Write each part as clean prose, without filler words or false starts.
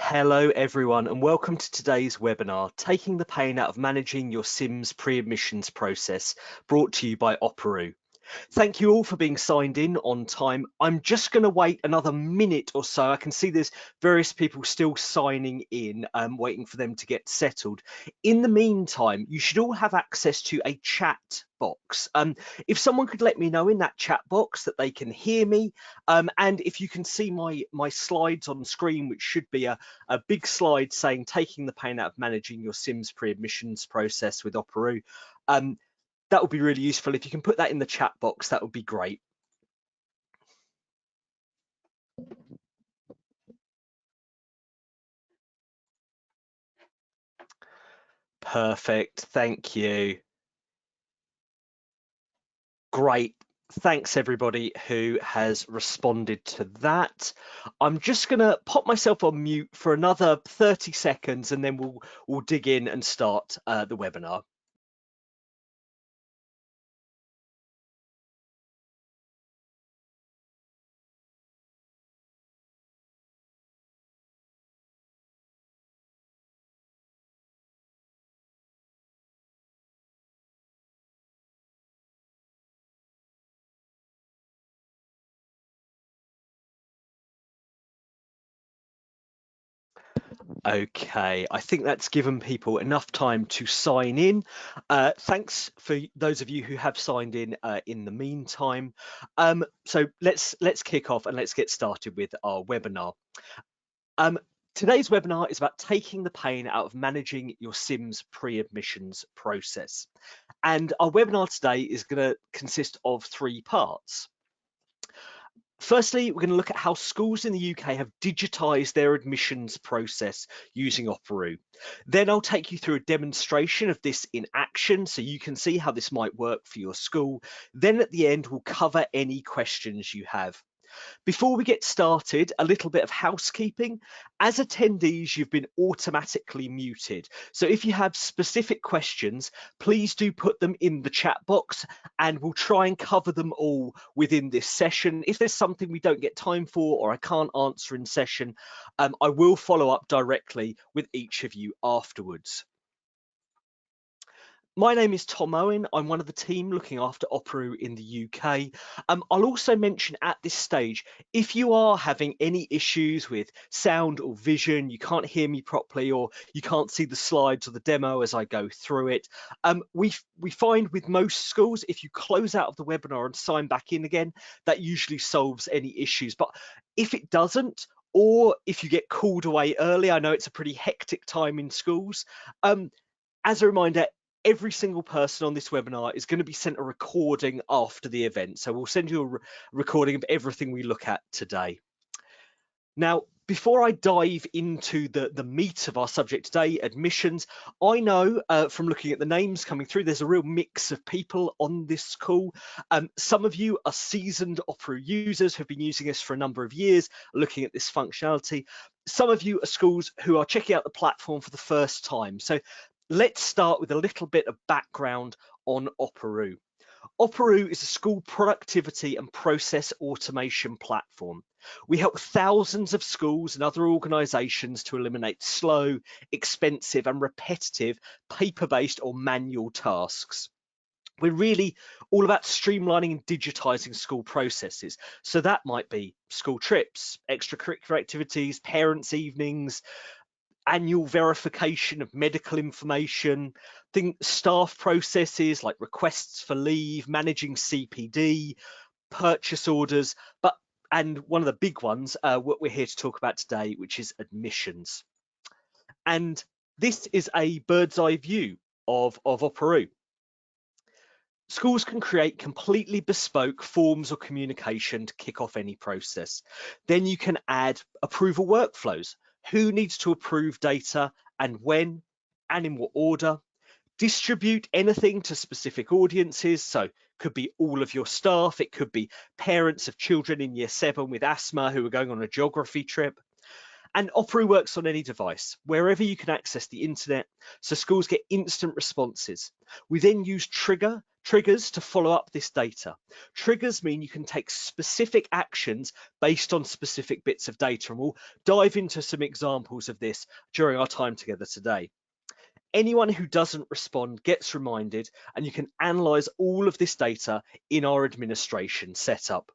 Hello everyone and welcome to today's webinar, Taking the Pain Out of Managing Your SIMS Pre-Admissions Process, brought to you by Operoo. Thank you all for being signed in on time. I'm just going to wait another minute or so. I can see there's various people still signing in, waiting for them to get settled. In the meantime, you should all have access to a chat box. If someone could let me know in that chat box that they can hear me, and if you can see my slides on screen, which should be a big slide saying taking the pain out of managing your SIMS pre-admissions process with Operoo. That would be really useful. If you can put that in the chat box, that would be great. Perfect. Thank you. Great. Thanks everybody who has responded to that. I'm just going to pop myself on mute for another 30 seconds and then we'll dig in and start the webinar. Okay, I think that's given people enough time to sign in. Thanks for those of you who have signed in the meantime. So let's kick off and let's get started with our webinar. Today's webinar is about taking the pain out of managing your SIMS pre-admissions process. And our webinar today is going to consist of 3 parts. Firstly, we're going to look at how schools in the UK have digitised their admissions process using Operoo. Then I'll take you through a demonstration of this in action so you can see how this might work for your school. Then at the end, we'll cover any questions you have. Before we get started, a little bit of housekeeping. As attendees, you've been automatically muted. So if you have specific questions, please do put them in the chat box and we'll try and cover them all within this session. If there's something we don't get time for or I can't answer in session, I will follow up directly with each of you afterwards. My name is Tom Owen. I'm one of the team looking after Operoo in the UK. I'll also mention at this stage, if you are having any issues with sound or vision, you can't hear me properly or you can't see the slides or the demo as I go through it, we find with most schools, if you close out of the webinar and sign back in again, that usually solves any issues. But if it doesn't, or if you get called away early, I know it's a pretty hectic time in schools. As a reminder, every single person on this webinar is going to be sent a recording after the event. So we'll send you a recording of everything we look at today. Now, before I dive into the meat of our subject today, admissions, I know from looking at the names coming through, there's a real mix of people on this call. Some of you are seasoned Operoo users who've been using this for a number of years, looking at this functionality. Some of you are schools who are checking out the platform for the first time. So let's start with a little bit of background on Operoo. Operoo is a school productivity and process automation platform. We help thousands of schools and other organisations to eliminate slow, expensive and repetitive paper-based or manual tasks. We're really all about streamlining and digitising school processes. So that might be school trips, extracurricular activities, parents' evenings, annual verification of medical information, staff processes like requests for leave, managing CPD, purchase orders, and one of the big ones, what we're here to talk about today, which is admissions. And this is a bird's eye view of Operoo. Schools can create completely bespoke forms of communication to kick off any process. Then you can add approval workflows. Who needs to approve data and when and in what order? Distribute anything to specific audiences. So could be all of your staff. It could be parents of children in year 7 with asthma who are going on a geography trip. And Operoo works on any device, wherever you can access the internet, so schools get instant responses. We then use triggers to follow up this data. Triggers mean you can take specific actions based on specific bits of data, and we'll dive into some examples of this during our time together today. Anyone who doesn't respond gets reminded, and you can analyze all of this data in our administration setup.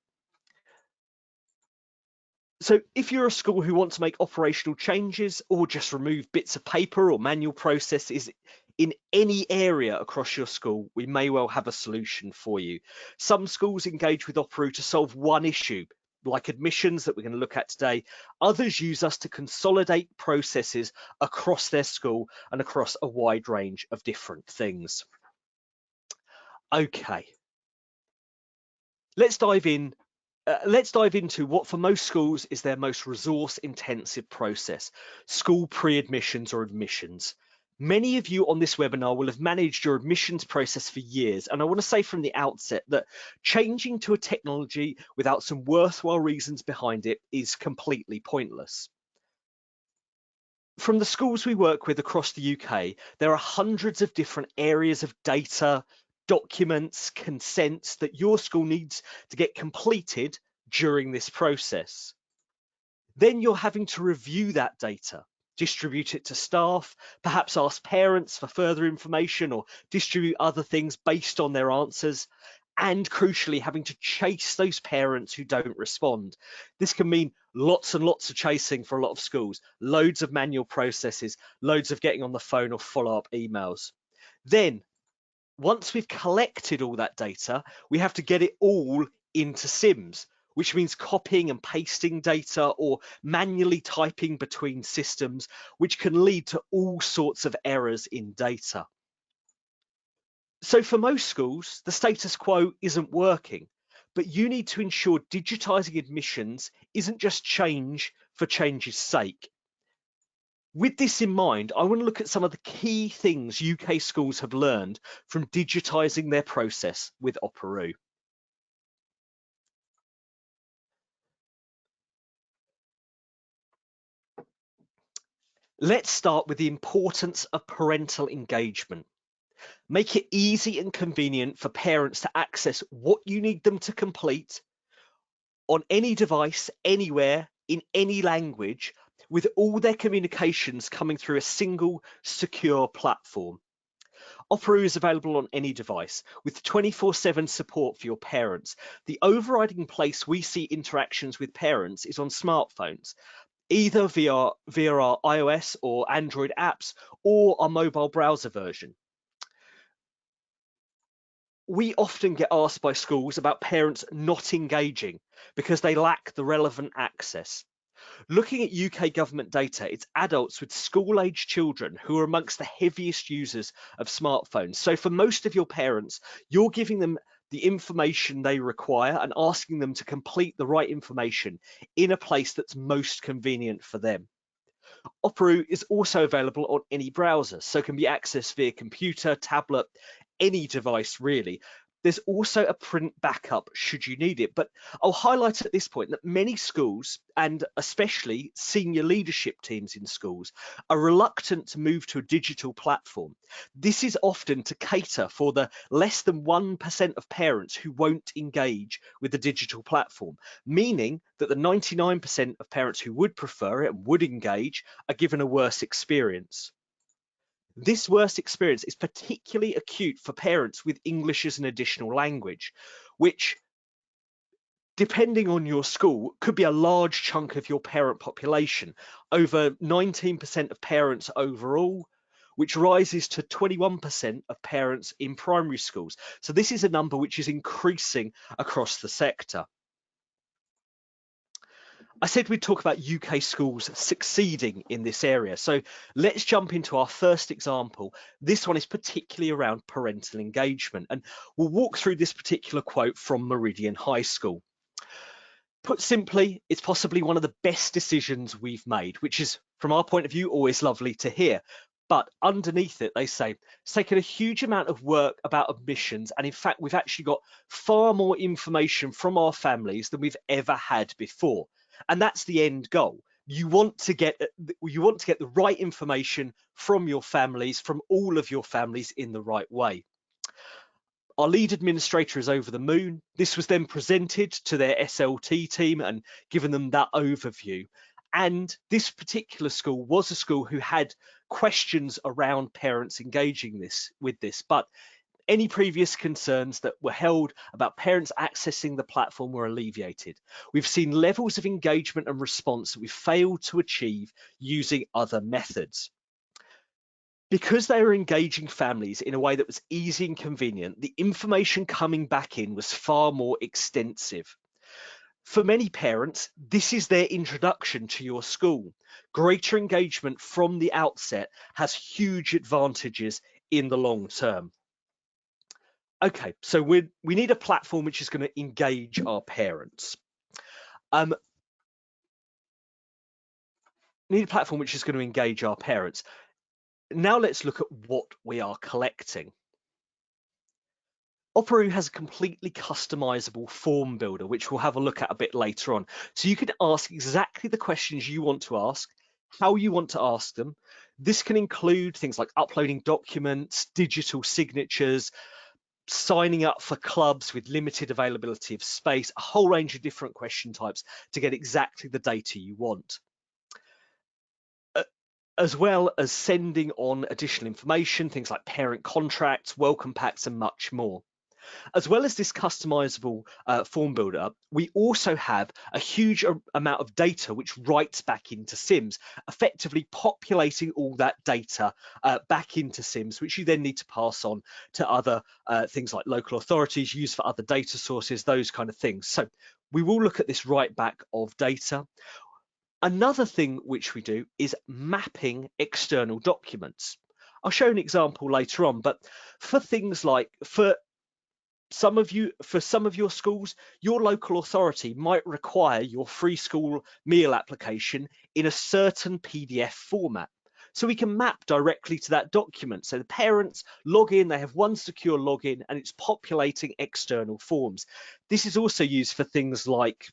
So if you're a school who wants to make operational changes or just remove bits of paper or manual processes in any area across your school, we may well have a solution for you. Some schools engage with Operoo to solve one issue, like admissions that we're going to look at today. Others use us to consolidate processes across their school and across a wide range of different things. Okay, let's dive in. Let's dive into what for most schools is their most resource intensive process, school pre-admissions or admissions. Many of you on this webinar will have managed your admissions process for years, and I want to say from the outset that changing to a technology without some worthwhile reasons behind it is completely pointless. From the schools we work with across the UK, there are hundreds of different areas of data, documents, consents that your school needs to get completed during this process. Then you're having to review that data, distribute it to staff, perhaps ask parents for further information or distribute other things based on their answers, and crucially having to chase those parents who don't respond. This can mean lots and lots of chasing for a lot of schools, loads of manual processes, loads of getting on the phone or follow-up emails. Then, once we've collected all that data, we have to get it all into SIMS, which means copying and pasting data or manually typing between systems, which can lead to all sorts of errors in data. So for most schools, the status quo isn't working, but you need to ensure digitizing admissions isn't just change for change's sake. With this in mind, I want to look at some of the key things UK schools have learned from digitizing their process with Operoo. Let's start with the importance of parental engagement. Make it easy and convenient for parents to access what you need them to complete on any device, anywhere, in any language, with all their communications coming through a single secure platform. Operoo is available on any device with 24/7 support for your parents. The overriding place we see interactions with parents is on smartphones, either via our iOS or Android apps or our mobile browser version. We often get asked by schools about parents not engaging because they lack the relevant access. Looking at UK government data, it's adults with school-age children who are amongst the heaviest users of smartphones. So for most of your parents, you're giving them the information they require and asking them to complete the right information in a place that's most convenient for them. Operoo is also available on any browser, so can be accessed via computer, tablet, any device really. There's also a print backup should you need it, but I'll highlight at this point that many schools, and especially senior leadership teams in schools, are reluctant to move to a digital platform. This is often to cater for the less than 1% of parents who won't engage with the digital platform, meaning that the 99% of parents who would prefer it and would engage are given a worse experience. This worst experience is particularly acute for parents with English as an additional language, which, depending on your school, could be a large chunk of your parent population, over 19% of parents overall, which rises to 21% of parents in primary schools. So this is a number which is increasing across the sector. I said we'd talk about UK schools succeeding in this area. So let's jump into our first example. This one is particularly around parental engagement, and we'll walk through this particular quote from Meridian High School. Put simply, it's possibly one of the best decisions we've made, which is, from our point of view, always lovely to hear. But underneath it, they say, it's taken a huge amount of work about admissions. And in fact, we've actually got far more information from our families than we've ever had before. And that's the end goal, You want to get the right information from your families, from all of your families, in the right way. Our lead administrator is over the moon. This was then presented to their SLT team and given them that overview. And this particular school was a school who had questions around parents engaging with this, but any previous concerns that were held about parents accessing the platform were alleviated. We've seen levels of engagement and response that we failed to achieve using other methods. Because they were engaging families in a way that was easy and convenient, the information coming back in was far more extensive. For many parents, this is their introduction to your school. Greater engagement from the outset has huge advantages in the long term. Okay, so we need a platform which is going to engage our parents. Need a platform which is going to engage our parents. Now let's look at what we are collecting. Operoo has a completely customizable form builder, which we'll have a look at a bit later on. So you can ask exactly the questions you want to ask, how you want to ask them. This can include things like uploading documents, digital signatures, signing up for clubs with limited availability of space, a whole range of different question types to get exactly the data you want. As well as sending on additional information, things like parent contracts, welcome packs, and much more. As well as this customizable form builder, we also have a huge amount of data which writes back into SIMS, effectively populating all that data back into SIMS, which you then need to pass on to other things like local authorities, use for other data sources, those kind of things. So we will look at this write back of data. Another thing which we do is mapping external documents. I'll show an example later on, but for things like, for some of your schools, your local authority might require your free school meal application in a certain PDF format. So we can map directly to that document. So the parents log in, they have one secure login, and it's populating external forms. This is also used for things like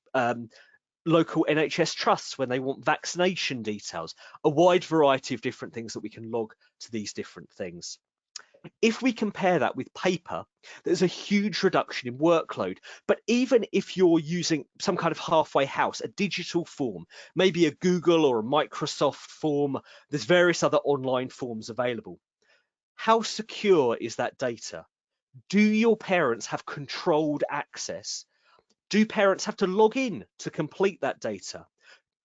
local NHS trusts when they want vaccination details, a wide variety of different things that we can log to these different things. If we compare that with paper, there's a huge reduction in workload. But even if you're using some kind of halfway house, a digital form, maybe a Google or a Microsoft form, there's various other online forms available. How secure is that data? Do your parents have controlled access? Do parents have to log in to complete that data?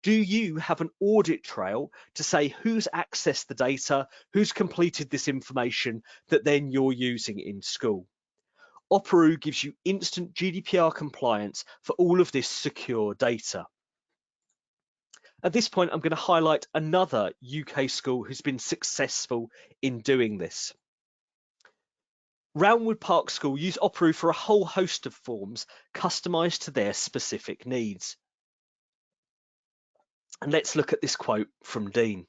Do you have an audit trail to say who's accessed the data, who's completed this information that then you're using in school? Operoo gives you instant GDPR compliance for all of this secure data. At this point, I'm going to highlight another UK school who's been successful in doing this. Roundwood Park School use Operoo for a whole host of forms customised to their specific needs. And let's look at this quote from Dean.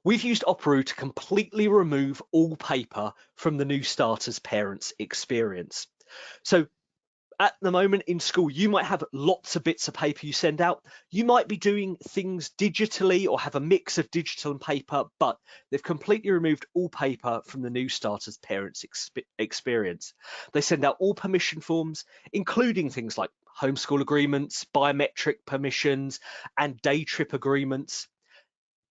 We've used Operoo to completely remove all paper from the new starters parents' experience. So at the moment in school, you might have lots of bits of paper you send out. You might be doing things digitally or have a mix of digital and paper, but they've completely removed all paper from the new starters parents' experience. They send out all permission forms, including things like homeschool agreements, biometric permissions, and day trip agreements.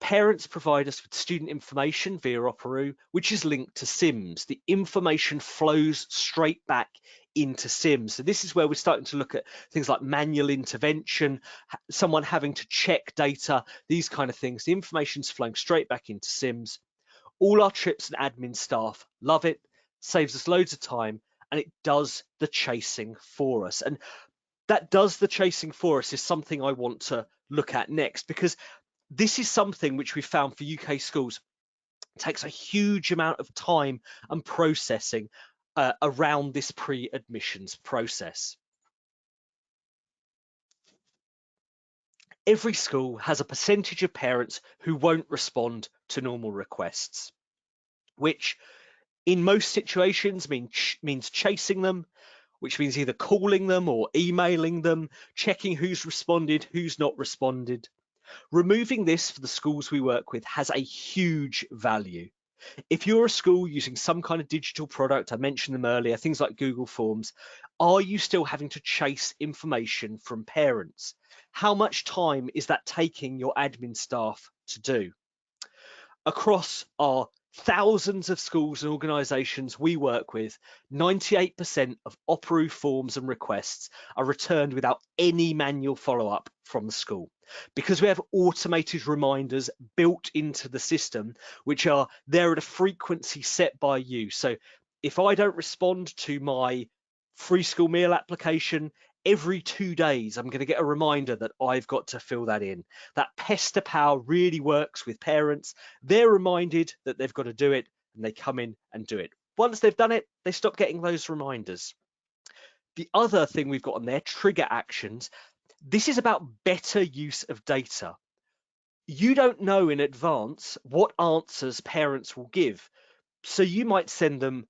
Parents provide us with student information via Operoo, which is linked to SIMS. The information flows straight back into SIMS. So this is where we're starting to look at things like manual intervention, someone having to check data, these kind of things. The information's flowing straight back into SIMS. All our trips and admin staff love it, saves us loads of time, and it does the chasing for us. And that does the chasing for us is something I want to look at next, because this is something which we found for UK schools takes a huge amount of time and processing around this pre-admissions process. Every school has a percentage of parents who won't respond to normal requests, which in most situations means chasing them, which means either calling them or emailing them, checking who's responded, who's not responded. Removing this for the schools we work with has a huge value. If you're a school using some kind of digital product, I mentioned them earlier, things like Google Forms, are you still having to chase information from parents? How much time is that taking your admin staff to do? Across our thousands of schools and organisations we work with, 98% of Operoo forms and requests are returned without any manual follow-up from the school, because we have automated reminders built into the system, which are there at a frequency set by you. So if I don't respond to my free school meal application, every 2 days, I'm going to get a reminder that I've got to fill that in. That pester power really works with parents. They're reminded that they've got to do it, and they come in and do it. Once they've done it, they stop getting those reminders. The other thing we've got on there, trigger actions. This is about better use of data. You don't know in advance what answers parents will give. So you might send them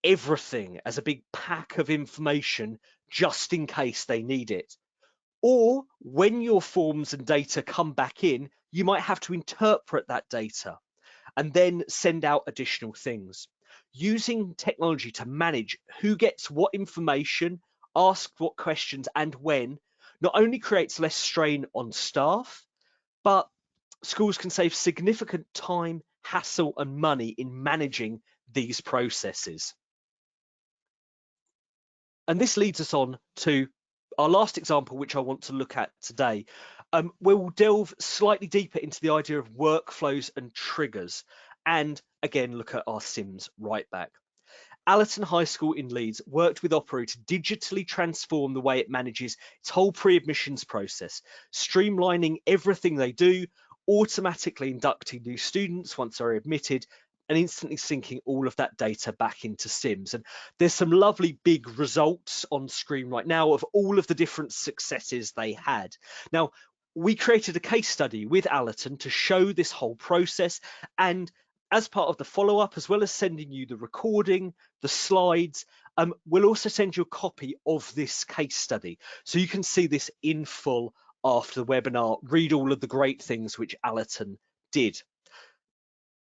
everything as a big pack of information just in case they need it. Or when your forms and data come back in, you might have to interpret that data and then send out additional things. Using technology to manage who gets what information, ask what questions and when, not only creates less strain on staff, but schools can save significant time, hassle and money in managing these processes. And this leads us on to our last example, which I want to look at today, where we'll delve slightly deeper into the idea of workflows and triggers, and again, look at our SIMS right back. Allerton High School in Leeds worked with Operoo to digitally transform the way it manages its whole pre-admissions process, streamlining everything they do, automatically inducting new students once they're admitted, and instantly syncing all of that data back into SIMS. And there's some lovely big results on screen right now of all of the different successes they had. Now, we created a case study with Allerton to show this whole process, and as part of the follow-up, as well as sending you the recording, the slides, we'll also send you a copy of this case study so you can see this in full after the webinar, read all of the great things which Allerton did.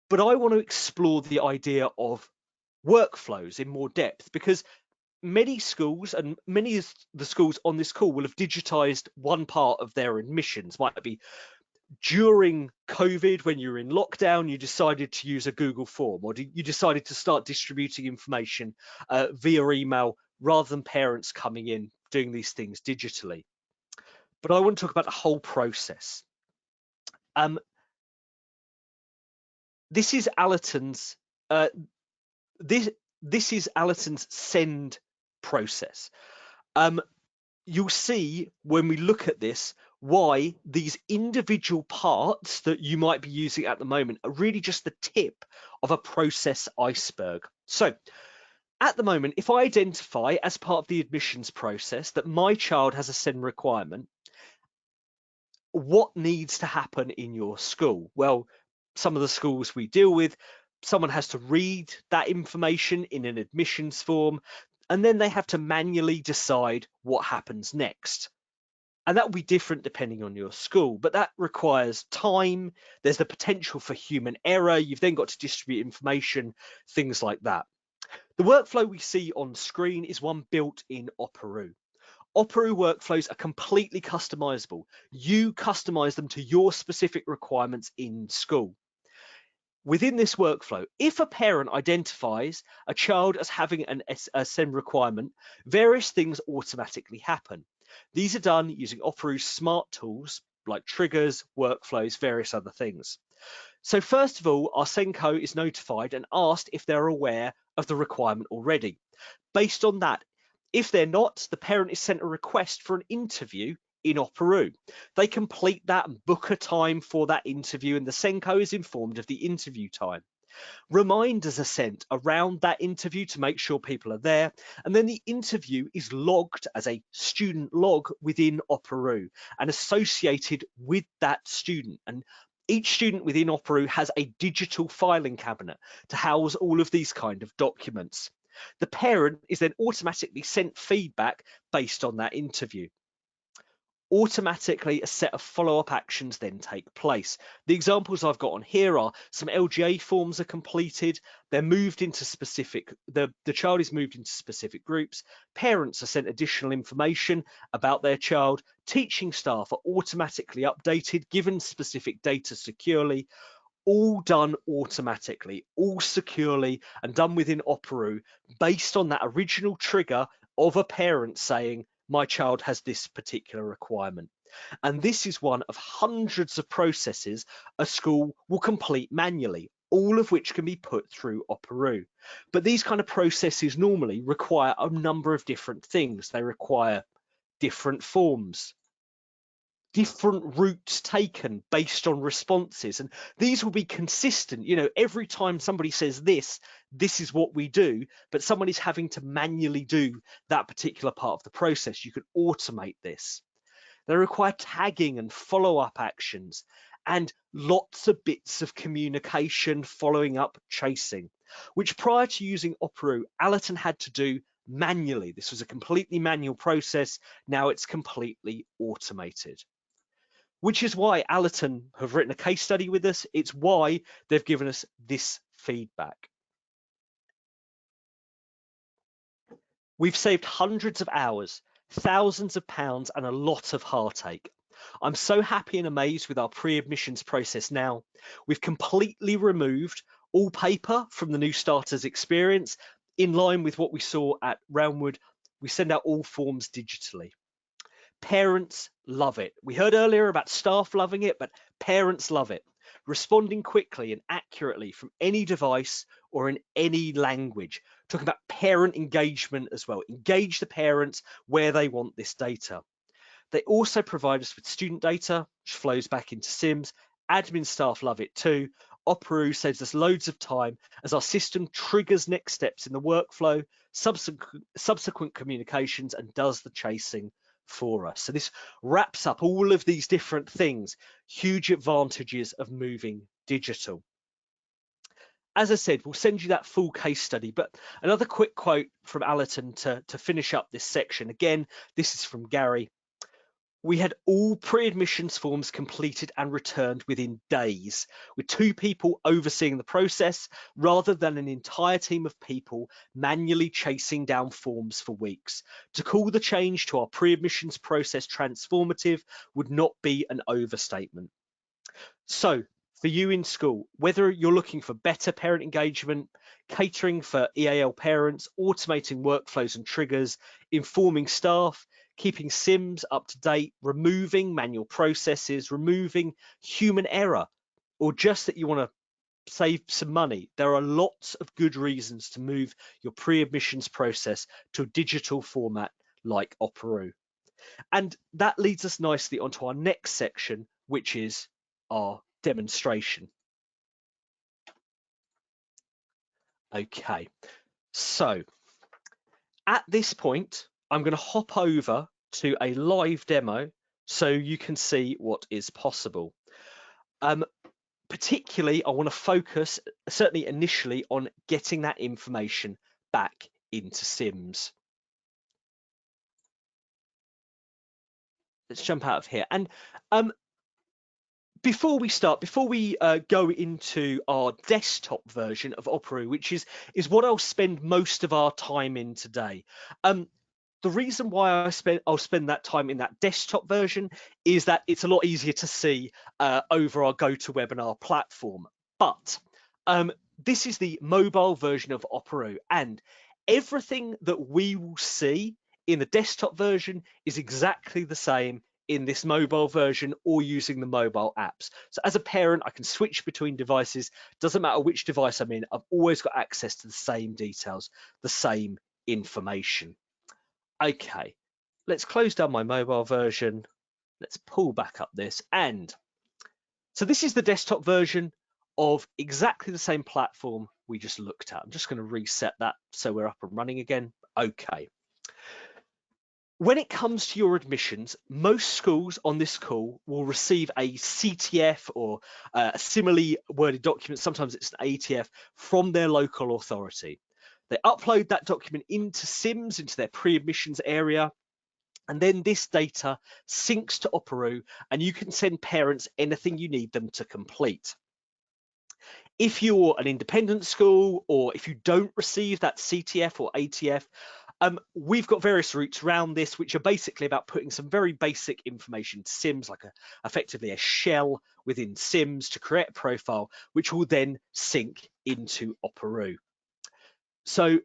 But I want to explore the idea of workflows in more depth, because many schools and many of the schools on this call will have digitized one part of their admissions. Might be during COVID, when you were in lockdown, you decided to use a Google form, or you decided to start distributing information via email rather than parents coming in doing these things digitally. But I want to talk about the whole process. This is Allerton's this is Allerton's send process. You'll see when we look at this why these individual parts that you might be using at the moment are really just the tip of a process iceberg. So at the moment, if I identify as part of the admissions process that my child has a SEND requirement, what needs to happen in your school? Well, some of the schools we deal with, someone has to read that information in an admissions form, and then they have to manually decide what happens next. And that will be different depending on your school, but that requires time. There's the potential for human error. You've then got to distribute information, things like that. The workflow we see on screen is one built in Operoo. Operoo workflows are completely customizable. You customize them to your specific requirements in school. Within this workflow, if a parent identifies a child as having a SEND requirement, various things automatically happen. These are done using Operoo's smart tools like triggers, workflows, various other things. So first of all, our SENCO is notified and asked if they're aware of the requirement already. Based on that, if they're not, the parent is sent a request for an interview in Operoo. They complete that and book a time for that interview, and the SENCO is informed of the interview time. Reminders are sent around that interview to make sure people are there, and then the interview is logged as a student log within Operoo and associated with that student. And each student within Operoo has a digital filing cabinet to house all of these kind of documents. The parent is then automatically sent feedback based on that interview. Automatically, a set of follow-up actions then take place. The examples I've got on here are some LGA forms are completed, they're moved into specific, the child is moved into specific groups, parents are sent additional information about their child, teaching staff are automatically updated, given specific data securely, all done automatically, all securely, and done within Operoo based on that original trigger of a parent saying, my child has this particular requirement. And this is one of hundreds of processes a school will complete manually, all of which can be put through Operoo. But these kind of processes normally require a number of different things. They require different forms, different routes taken based on responses, and these will be consistent. Every time somebody says this is what we do, but someone is having to manually do that particular part of the process. You can automate this. They require tagging and follow-up actions and lots of bits of communication, following up, chasing, which prior to using Operoo, Allerton had to do manually. This was a completely manual process. Now it's completely automated, which is why Allerton have written a case study with us. It's why they've given us this feedback. We've saved hundreds of hours, thousands of pounds, and a lot of heartache. I'm so happy and amazed with our pre-admissions process now. We've completely removed all paper from the new starters experience. In line with what we saw at Roundwood, we send out all forms digitally. Parents love it. We heard earlier about staff loving it, but parents love it. Responding quickly and accurately from any device or in any language. Talking about parent engagement as well. Engage the parents where they want this data. They also provide us with student data, which flows back into SIMS. Admin staff love it too. Operoo saves us loads of time as our system triggers next steps in the workflow, subsequent communications, and does the chasing for us. So this wraps up all of these different things, huge advantages of moving digital. As I said, we'll send you that full case study, but another quick quote from Allerton to finish up this section. Again, this is from Gary. We had all pre-admissions forms completed and returned within days, with 2 people overseeing the process rather than an entire team of people manually chasing down forms for weeks. To call the change to our pre-admissions process transformative would not be an overstatement. So, for you in school, whether you're looking for better parent engagement, catering for EAL parents, automating workflows and triggers, informing staff, keeping SIMS up to date, removing manual processes, removing human error, or just that you want to save some money, there are lots of good reasons to move your pre-admissions process to a digital format like Operoo. And that leads us nicely onto our next section, which is our demonstration. Okay, so at this point, I'm going to hop over to a live demo so you can see what is possible. Particularly, I want to focus, certainly initially, on getting that information back into SIMS. Let's jump out of here. And before we go into our desktop version of Operoo, which is what I'll spend most of our time in today. The reason why I'll spend that time in that desktop version is that it's a lot easier to see over our GoToWebinar platform. But this is the mobile version of Operoo, and everything that we will see in the desktop version is exactly the same in this mobile version or using the mobile apps. So as a parent, I can switch between devices. Doesn't matter which device I'm in, I've always got access to the same details, the same information. Okay, let's close down my mobile version. Let's pull back up this. And so this is the desktop version of exactly the same platform we just looked at. I'm just going to reset that so we're up and running again. Okay. When it comes to your admissions, most schools on this call will receive a CTF or a similarly worded document, sometimes it's an ATF, from their local authority. They upload that document into SIMS, into their pre-admissions area. And then this data syncs to Operoo, and you can send parents anything you need them to complete. If you're an independent school, or if you don't receive that CTF or ATF, we've got various routes around this, which are basically about putting some very basic information to SIMS, like effectively a shell within SIMS to create a profile, which will then sync into Operoo. So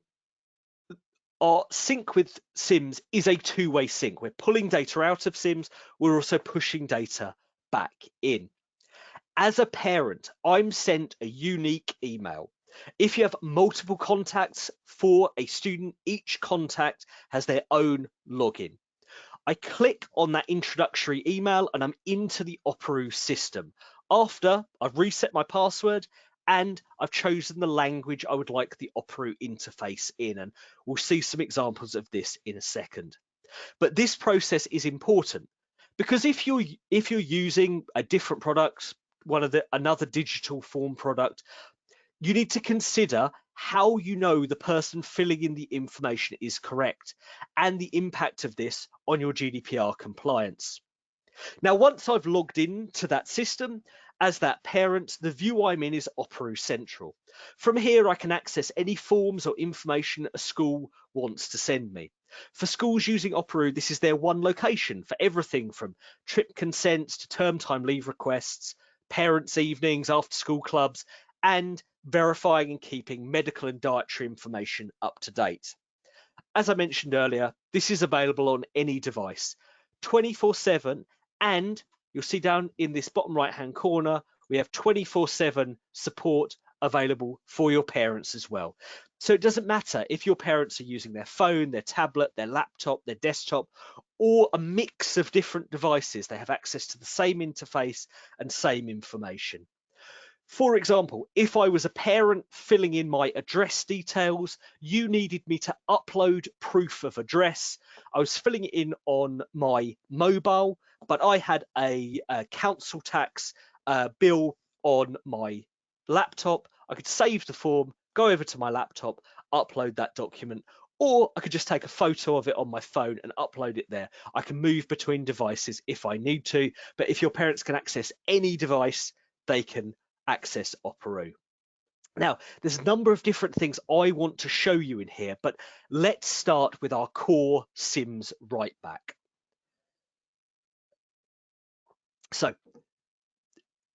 our sync with SIMS is a two-way sync. We're pulling data out of SIMS, we're also pushing data back in. As a parent, I'm sent a unique email. If you have multiple contacts for a student, each contact has their own login. I click on that introductory email and I'm into the Operoo system. After I've reset my password and I've chosen the language I would like the Operoo interface in, and we'll see some examples of this in a second. But this process is important because if you're using a different product, another digital form product, you need to consider how you know the person filling in the information is correct and the impact of this on your GDPR compliance. Now, once I've logged into that system, as that parent, the view I'm in is Operoo Central. From here, I can access any forms or information a school wants to send me. For schools using Operoo, this is their one location for everything from trip consents to term time leave requests, parents' evenings, after school clubs, and verifying and keeping medical and dietary information up to date. As I mentioned earlier, this is available on any device 24/7, and you'll see down in this bottom right hand corner, we have 24/7 support available for your parents as well. So it doesn't matter if your parents are using their phone, their tablet, their laptop, their desktop, or a mix of different devices, they have access to the same interface and same information. For example, if I was a parent filling in my address details, you needed me to upload proof of address. I was filling it in on my mobile, but I had a council tax bill on my laptop. I could save the form, go over to my laptop, upload that document, or I could just take a photo of it on my phone and upload it there. I can move between devices if I need to, but if your parents can access any device, they can access Operoo. Now, there's a number of different things I want to show you in here, but let's start with our core SIMS write back. So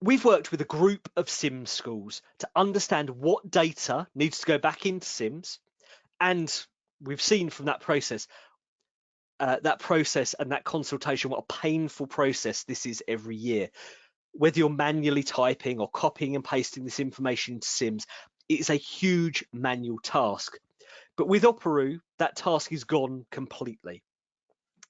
we've worked with a group of SIMS schools to understand what data needs to go back into SIMS, and we've seen from that process and that consultation what a painful process this is every year. Whether you're manually typing or copying and pasting this information into SIMS, it is a huge manual task. But with Operoo, that task is gone completely.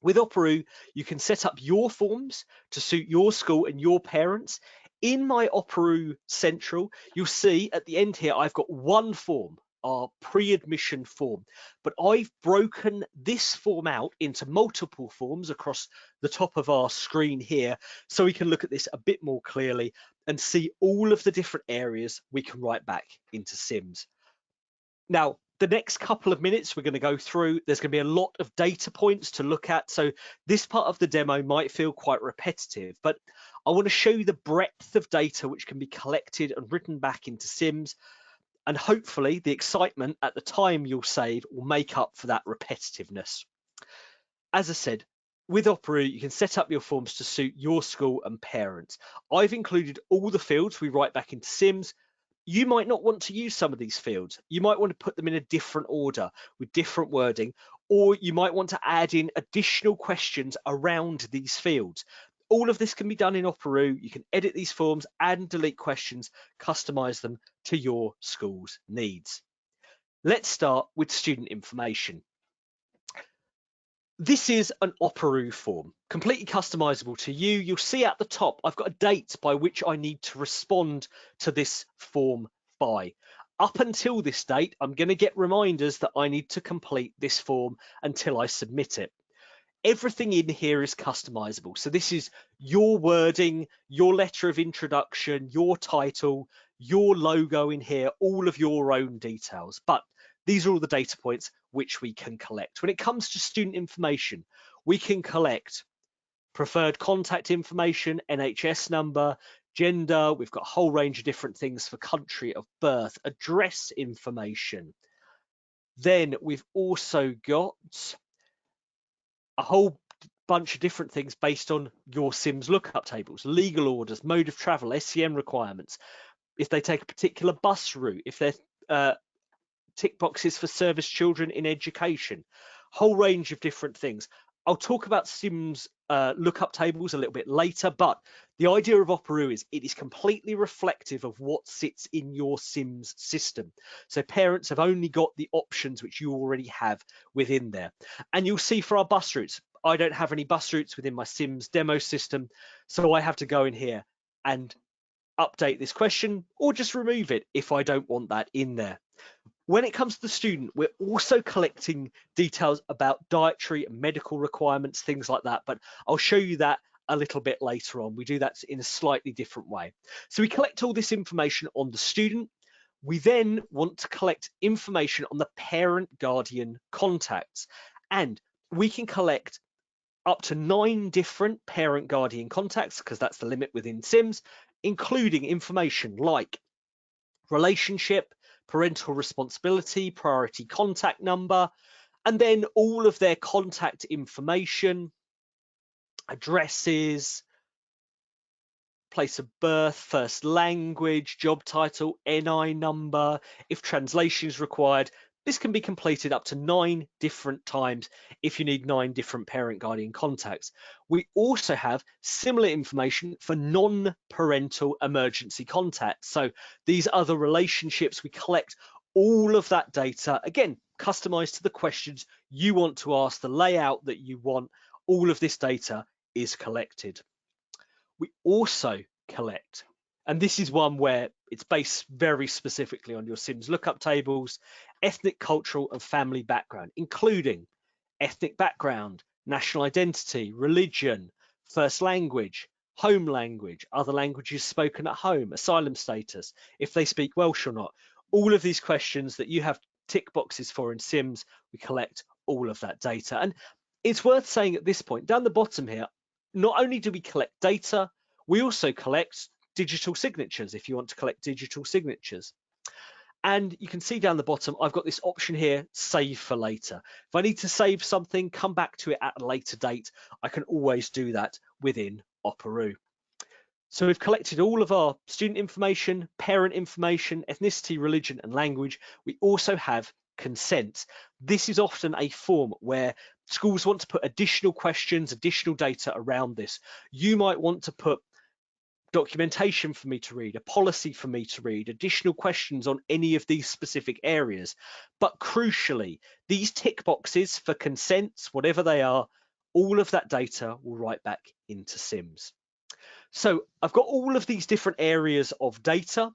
With Operoo, you can set up your forms to suit your school and your parents. In my Operoo Central, you'll see at the end here, I've got one form, our pre-admission form, but I've broken this form out into multiple forms across the top of our screen here, so we can look at this a bit more clearly and see all of the different areas we can write back into SIMS. Now, the next couple of minutes we're going to go through, there's going to be a lot of data points to look at, so this part of the demo might feel quite repetitive, but I want to show you the breadth of data which can be collected and written back into SIMS, and hopefully the excitement at the time you'll save will make up for that repetitiveness. As I said, with Operoo, you can set up your forms to suit your school and parents. I've included all the fields we write back into SIMS. You might not want to use some of these fields. You might want to put them in a different order with different wording, or you might want to add in additional questions around these fields. All of this can be done in Operoo. You can edit these forms, add and delete questions, customize them to your school's needs. Let's start with student information. This is an Operoo form, completely customizable to you. You'll see at the top, I've got a date by which I need to respond to this form by. Up until this date, I'm going to get reminders that I need to complete this form until I submit it. Everything in here is customizable. So this is your wording, your letter of introduction, your title, your logo in here, all of your own details. But these are all the data points which we can collect. When it comes to student information, we can collect preferred contact information, NHS number, gender. We've got a whole range of different things for country of birth, address information. Then we've also got a whole bunch of different things based on your SIMS lookup tables, legal orders, mode of travel, SEM requirements, if they take a particular bus route, if they're tick boxes for service children in education, whole range of different things. I'll talk about SIMS lookup tables a little bit later, but the idea of Operoo is it is completely reflective of what sits in your SIMS system. So parents have only got the options which you already have within there. And you'll see for our bus routes, I don't have any bus routes within my SIMS demo system, so I have to go in here and update this question or just remove it if I don't want that in there. When it comes to the student, we're also collecting details about dietary and medical requirements, things like that, but I'll show you that a little bit later on. We do that in a slightly different way. So we collect all this information on the student. We then want to collect information on the parent-guardian contacts, and we can collect up to 9 different parent-guardian contacts, because that's the limit within SIMS, including information like relationship, parental responsibility, priority contact number, and then all of their contact information, addresses, place of birth, first language, job title, NI number. If translation is required, this can be completed up to 9 different times if you need 9 different parent guardian contacts. We also have similar information for non-parental emergency contacts. So these other relationships, we collect all of that data, again, customized to the questions you want to ask, the layout that you want. All of this data is collected. We also collect, and this is one where it's based very specifically on your SIMS lookup tables, ethnic, cultural, and family background, including ethnic background, national identity, religion, first language, home language, other languages spoken at home, asylum status, if they speak Welsh or not. All of these questions that you have tick boxes for in SIMS, we collect all of that data. And it's worth saying at this point, down the bottom here, not only do we collect data, we also collect digital signatures if you want to collect digital signatures. And you can see down the bottom, I've got this option here, save for later. If I need to save something, come back to it at a later date, I can always do that within Operoo. So we've collected all of our student information, parent information, ethnicity, religion, and language. We also have consent. This is often a form where schools want to put additional questions, additional data around this. You might want to put documentation for me to read, a policy for me to read, additional questions on any of these specific areas. But crucially, these tick boxes for consents, whatever they are, all of that data will write back into SIMS. So I've got all of these different areas of data.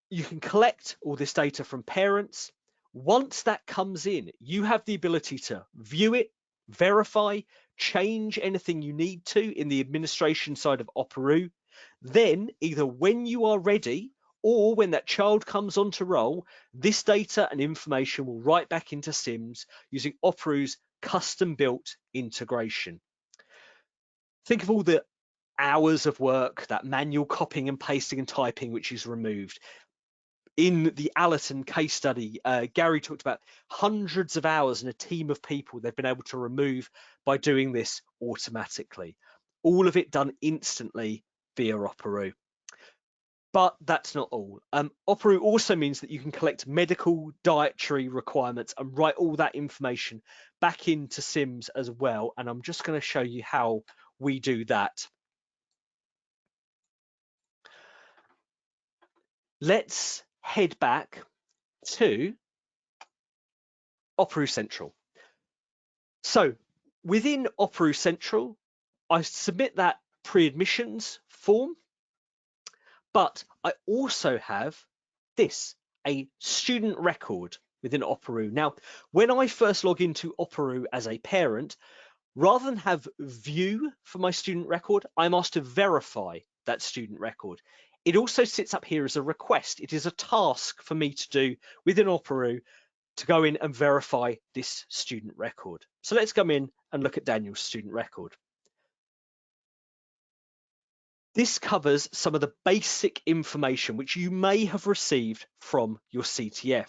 You can collect all this data from parents. Once that comes in, you have the ability to view it, verify, change anything you need to in the administration side of Operoo. Then either when you are ready or when that child comes onto roll, this data and information will write back into SIMS using Operoo's custom-built integration. Think of all the hours of work, that manual copying and pasting and typing, which is removed. In the Allerton case study, Gary talked about hundreds of hours and a team of people they've been able to remove by doing this automatically. All of it done instantly via Operoo. But that's not all. Operoo also means that you can collect medical dietary requirements and write all that information back into SIMS as well. And I'm just going to show you how we do that. Let's head back to Operoo Central. So within Operoo Central, I submit that pre-admissions form, but I also have this, a student record within Operoo. Now, when I first log into Operoo as a parent, rather than have view for my student record, I'm asked to verify that student record. It also sits up here as a request. It is a task for me to do within Operoo to go in and verify this student record. So let's come in and look at Daniel's student record. This covers some of the basic information which you may have received from your CTF.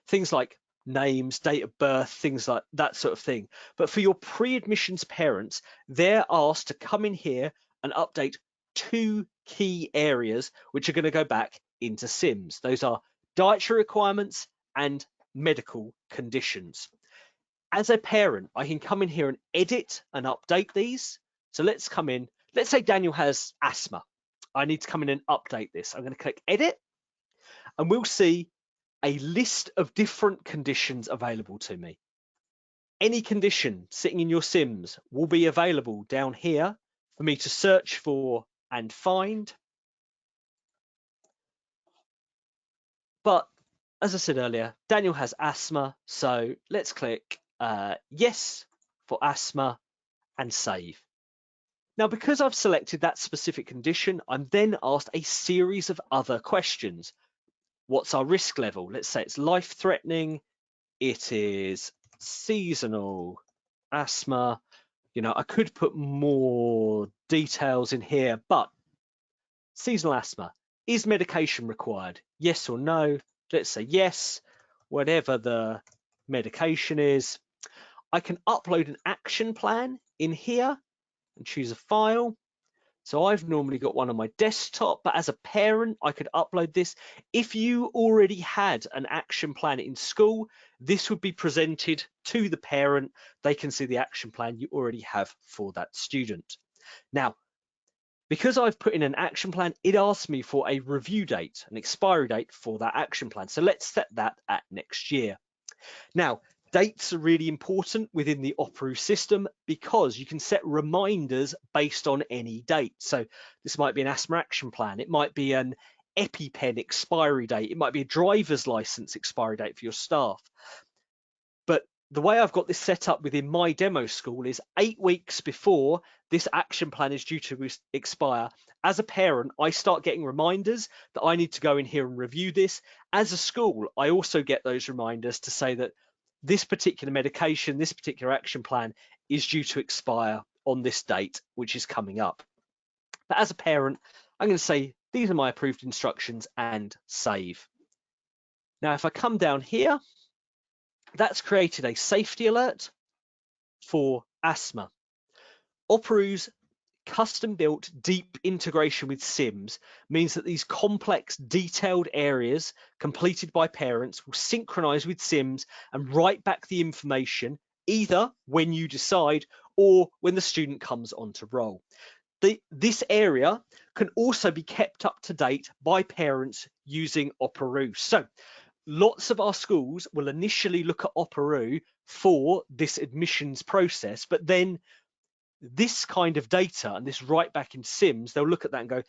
Things like names, date of birth, things like that sort of thing. But for your pre-admissions parents, they're asked to come in here and update 2 key areas which are going to go back into SIMS. Those are dietary requirements and medical conditions. As a parent, I can come in here and edit and update these. So let's come in. Let's say Daniel has asthma. I need to come in and update this. I'm going to click edit and we'll see a list of different conditions available to me. Any condition sitting in your SIMS will be available down here for me to search for and find. But as I said earlier, Daniel has asthma. So let's click yes for asthma and save. Now, because I've selected that specific condition, I'm then asked a series of other questions. What's our risk level? Let's say it's life-threatening. It is seasonal asthma. You know, I could put more details in here, but seasonal asthma, is medication required? Yes or no? Let's say yes, whatever the medication is. I can upload an action plan in here and choose a file. So I've normally got one on my desktop, but as a parent, I could upload this. If you already had an action plan in school, this would be presented to the parent. They can see the action plan you already have for that student. Now, because I've put in an action plan, it asks me for a review date, an expiry date for that action plan. So let's set that at next year. Now, dates are really important within the Operoo system because you can set reminders based on any date. So this might be an asthma action plan. It might be an EpiPen expiry date. It might be a driver's license expiry date for your staff. But the way I've got this set up within my demo school is 8 weeks before this action plan is due to expire. As a parent, I start getting reminders that I need to go in here and review this. As a school, I also get those reminders to say that this particular medication, this particular action plan is due to expire on this date, which is coming up. But as a parent, I'm going to say, these are my approved instructions and save. Now, if I come down here, that's created a safety alert for asthma. Operoo's custom-built deep integration with SIMS means that these complex, detailed areas completed by parents will synchronize with SIMS and write back the information either when you decide or when the student comes onto roll. This area can also be kept up to date by parents using Operoo. So lots of our schools will initially look at Operoo for this admissions process, but then this kind of data and this write back in SIMS, they'll look at that and go,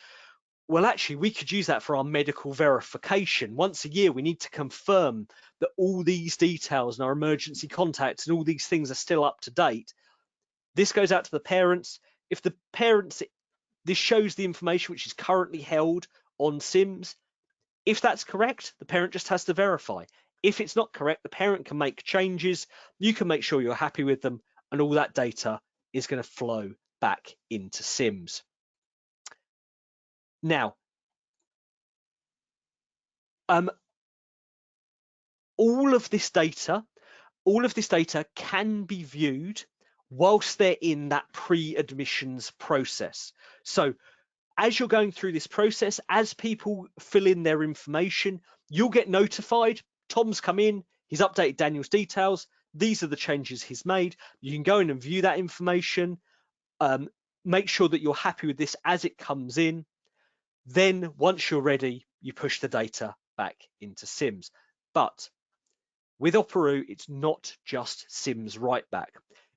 well, actually, we could use that for our medical verification. Once a year, we need to confirm that all these details and our emergency contacts and all these things are still up to date. This goes out to the parents. If the parents, this shows the information which is currently held on SIMS. If that's correct, the parent just has to verify. If it's not correct, the parent can make changes. You can make sure you're happy with them, and all that data is going to flow back into SIMS. Now, all of this data can be viewed whilst they're in that pre-admissions process. So as you're going through this process, as people fill in their information, you'll get notified. Tom's come in, he's updated Daniel's details. These are the changes he's made. You can go in and view that information. Make sure that you're happy with this as it comes in. Then once you're ready, you push the data back into SIMS. But with Operoo, it's not just SIMS write back.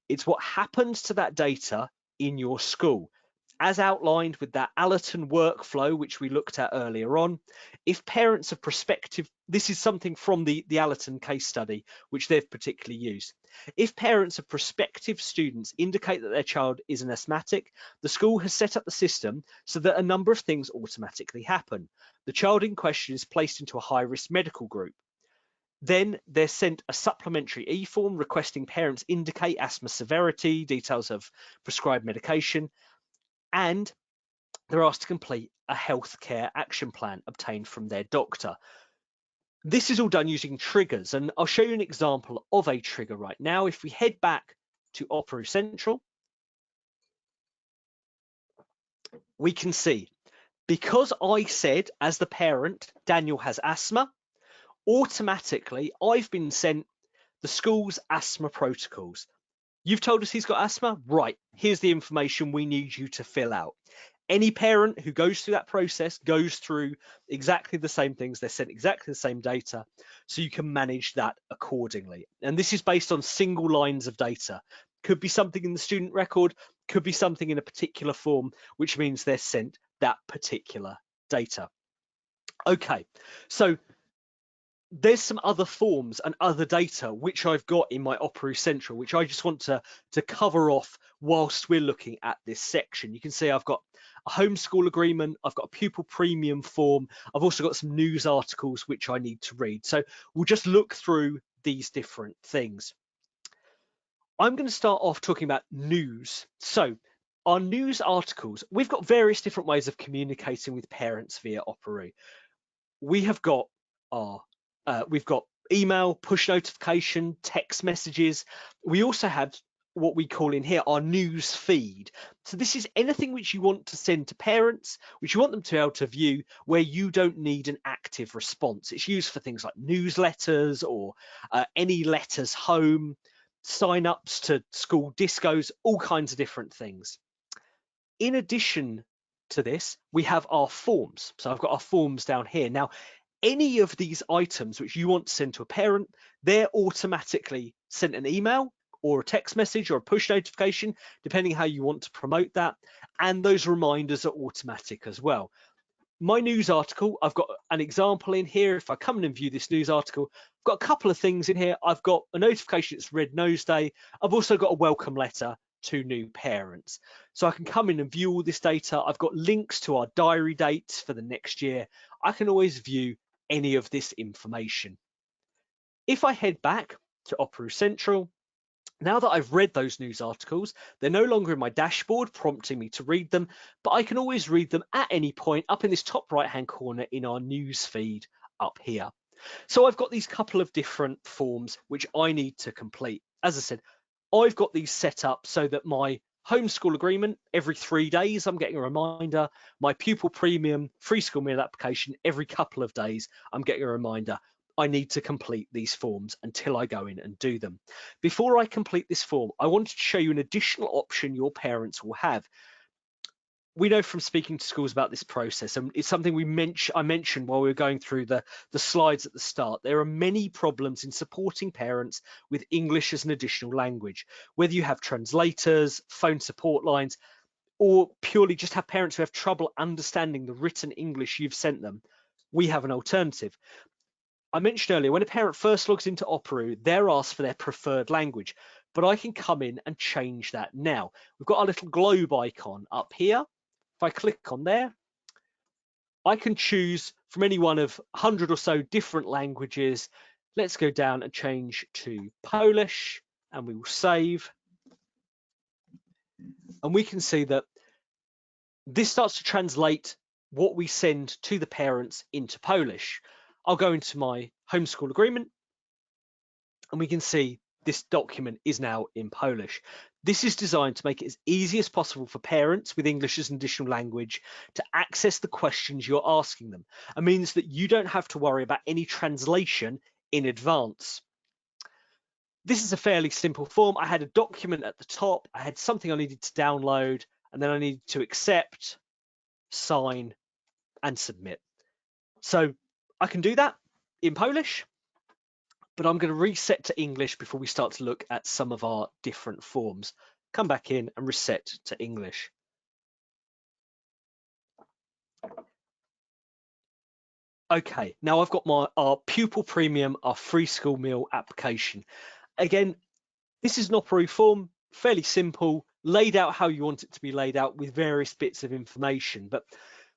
It's what happens to that data in your school. As outlined with that Allerton workflow, which we looked at earlier on, if parents of prospective, this is something from the Allerton case study, which they've particularly used. If parents of prospective students indicate that their child is an asthmatic, the school has set up the system so that a number of things automatically happen. The child in question is placed into a high-risk medical group. Then they're sent a supplementary e-form requesting parents indicate asthma severity, details of prescribed medication, and they're asked to complete a healthcare action plan obtained from their doctor. This is all done using triggers, and I'll show you an example of a trigger right now. If we head back to Operoo Central, we can see, because I said as the parent, Daniel has asthma, automatically I've been sent the school's asthma protocols. You've told us he's got asthma, right? Here's the information we need you to fill out. Any parent who goes through that process goes through exactly the same things. They're sent exactly the same data, so you can manage that accordingly. And this is based on single lines of data. Could be something in the student record, could be something in a particular form, which means they're sent that particular data. Okay, so there's some other forms and other data which I've got in my Operoo Central, which I just want to cover off whilst we're looking at this section. You can see I've got a homeschool agreement, I've got a pupil premium form, I've also got some news articles which I need to read. So we'll just look through these different things. I'm going to start off talking about news. So our news articles, we've got various different ways of communicating with parents via Operoo. We have got our we've got email, push notification, text messages. We also have what we call in here our news feed. So this is anything which you want to send to parents, which you want them to be able to view, where you don't need an active response. It's used for things like newsletters or any letters home, sign-ups to school discos, all kinds of different things. In addition to this, we have our forms. So I've got our forms down here. Now, any of these items which you want to send to a parent, they're automatically sent an email or a text message or a push notification, depending how you want to promote that. And those reminders are automatic as well. My news article, I've got an example in here. If I come in and view this news article, I've got a couple of things in here. I've got a notification, it's Red Nose Day. I've also got a welcome letter to new parents. So I can come in and view all this data. I've got links to our diary dates for the next year. I can always view any of this information. If I head back to Operoo Central, now that I've read those news articles, they're no longer in my dashboard prompting me to read them, but I can always read them at any point up in this top right-hand corner in our news feed up here. So I've got these couple of different forms which I need to complete. As I said, I've got these set up so that my homeschool agreement, every 3 days, I'm getting a reminder. My pupil premium free school meal application, every couple of days, I'm getting a reminder. I need to complete these forms until I go in and do them. Before I complete this form, I wanted to show you an additional option your parents will have. We know from speaking to schools about this process, and it's something I mentioned while we were going through the slides at the start. There are many problems in supporting parents with English as an additional language, whether you have translators, phone support lines, or purely just have parents who have trouble understanding the written English you've sent them. We have an alternative. I mentioned earlier, when a parent first logs into Operoo, they're asked for their preferred language, but I can come in and change that now. We've got our little globe icon up here. If I click on there, I can choose from any one of 100 or so different languages. Let's go down and change to Polish, and we will save. And we can see that this starts to translate what we send to the parents into Polish. I'll go into my homeschool agreement, and we can see this document is now in Polish. This is designed to make it as easy as possible for parents with English as an additional language to access the questions you're asking them. It means that you don't have to worry about any translation in advance. This is a fairly simple form. I had a document at the top, I had something I needed to download, and then I needed to accept, sign, and submit. So I can do that in Polish, but I'm going to reset to English before we start to look at some of our different forms. Come back in and reset to English. Okay, now I've got our pupil premium, our free school meal application. Again, this is an Operoo form, fairly simple, laid out how you want it to be laid out with various bits of information. But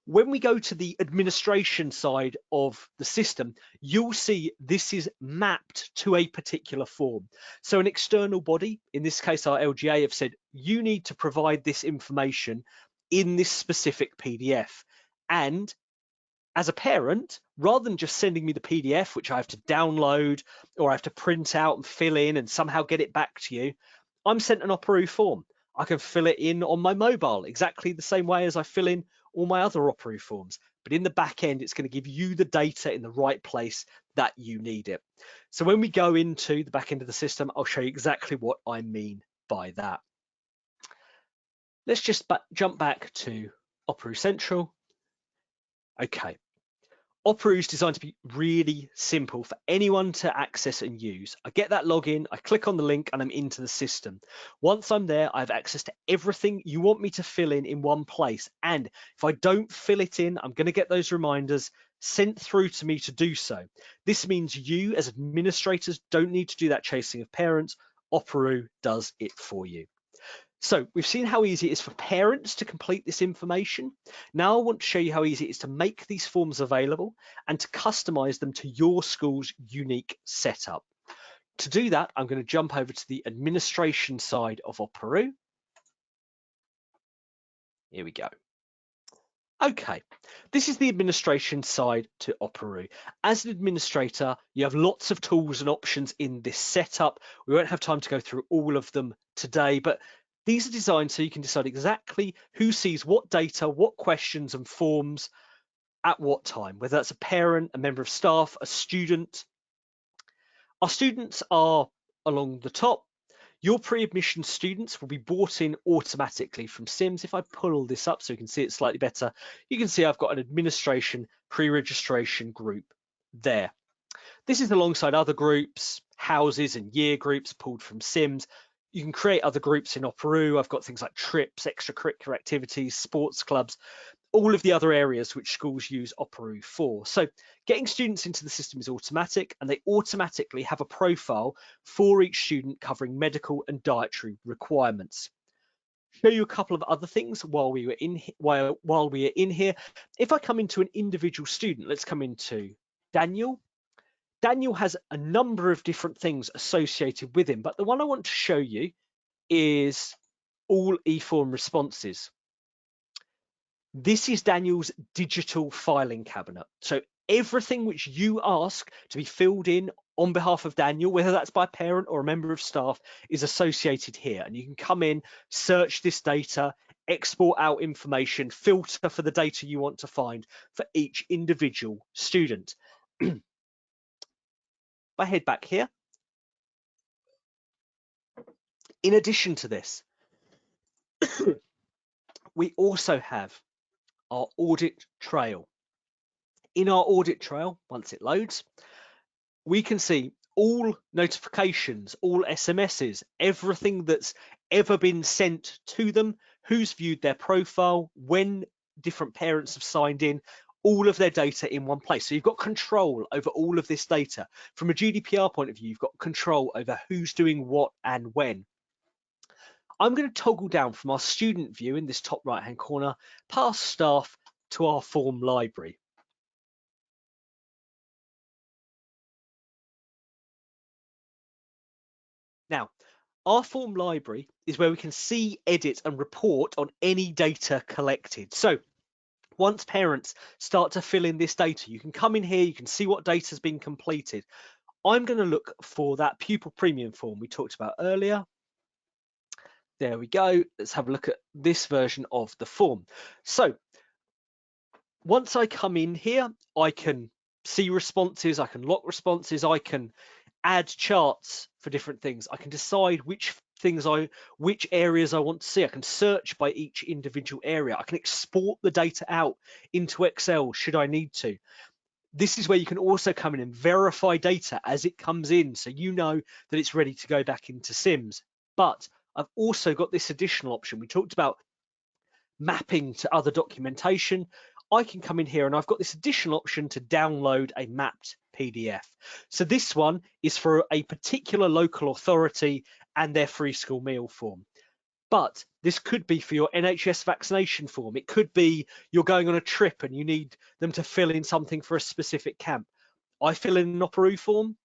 When we go to the administration side of the system, you'll see this is mapped to a particular form. So an external body, in this case our LGA, have said you need to provide this information in this specific PDF. And as a parent, rather than just sending me the PDF, which I have to download or I have to print out and fill in and somehow get it back to you, I'm sent an Operoo form. I can fill it in on my mobile exactly the same way as I fill in all my other Operoo forms. But in the back end, it's going to give you the data in the right place that you need it. So when we go into the back end of the system, I'll show you exactly what I mean by that. Let's just jump back to Operoo Central. Okay. Operoo is designed to be really simple for anyone to access and use. I get that login, I click on the link and I'm into the system. Once I'm there, I have access to everything you want me to fill in one place. And if I don't fill it in, I'm going to get those reminders sent through to me to do so. This means you as administrators don't need to do that chasing of parents. Operoo does it for you. So we've seen how easy it is for parents to complete this information. Now I want to show you how easy it is to make these forms available and to customize them to your school's unique setup. To do that, I'm going to jump over to the administration side of Operoo. Here we go. Okay, this is the administration side to Operoo. As an administrator, you have lots of tools and options in this setup. We won't have time to go through all of them today, but these are designed so you can decide exactly who sees what data, what questions and forms at what time, whether that's a parent, a member of staff, a student. Our students are along the top. Your pre-admission students will be brought in automatically from SIMS. If I pull all this up so you can see it slightly better, you can see I've got an administration pre-registration group there. This is alongside other groups, houses and year groups pulled from SIMS. You can create other groups in Operoo. I've got things like trips, extracurricular activities, sports clubs, all of the other areas which schools use Operoo for. So getting students into the system is automatic, and they automatically have a profile for each student covering medical and dietary requirements. Show you a couple of other things while we are in here. If I come into an individual student, let's come into Daniel. Daniel has a number of different things associated with him, but the one I want to show you is all e-form responses. This is Daniel's digital filing cabinet. So everything which you ask to be filled in on behalf of Daniel, whether that's by a parent or a member of staff, is associated here. And you can come in, search this data, export out information, filter for the data you want to find for each individual student. If I head back here, in addition to this, we also have our audit trail. In our audit trail, once it loads, we can see all notifications, all SMSs, everything that's ever been sent to them, who's viewed their profile, when different parents have signed in, all of their data in one place. So you've got control over all of this data. From a GDPR point of view, you've got control over who's doing what and when. I'm going to toggle down from our student view in this top right hand corner, past staff to our form library. Now, our form library is where we can see, edit and report on any data collected. So once parents start to fill in this data, you can come in here, you can see what data has been completed. I'm going to look for that pupil premium form we talked about earlier. There we go. Let's have a look at this version of the form. So once I come in here, I can see responses, I can lock responses, I can add charts for different things. I can decide which areas I want to see. I can search by each individual area. I can export the data out into Excel should I need to. This is where you can also come in and verify data as it comes in, so you know that it's ready to go back into SIMS. But I've also got this additional option. We talked about mapping to other documentation. I can come in here and I've got this additional option to download a mapped PDF. So this one is for a particular local authority and their free school meal form. But this could be for your NHS vaccination form. It could be you're going on a trip and you need them to fill in something for a specific camp. I fill in an Operoo form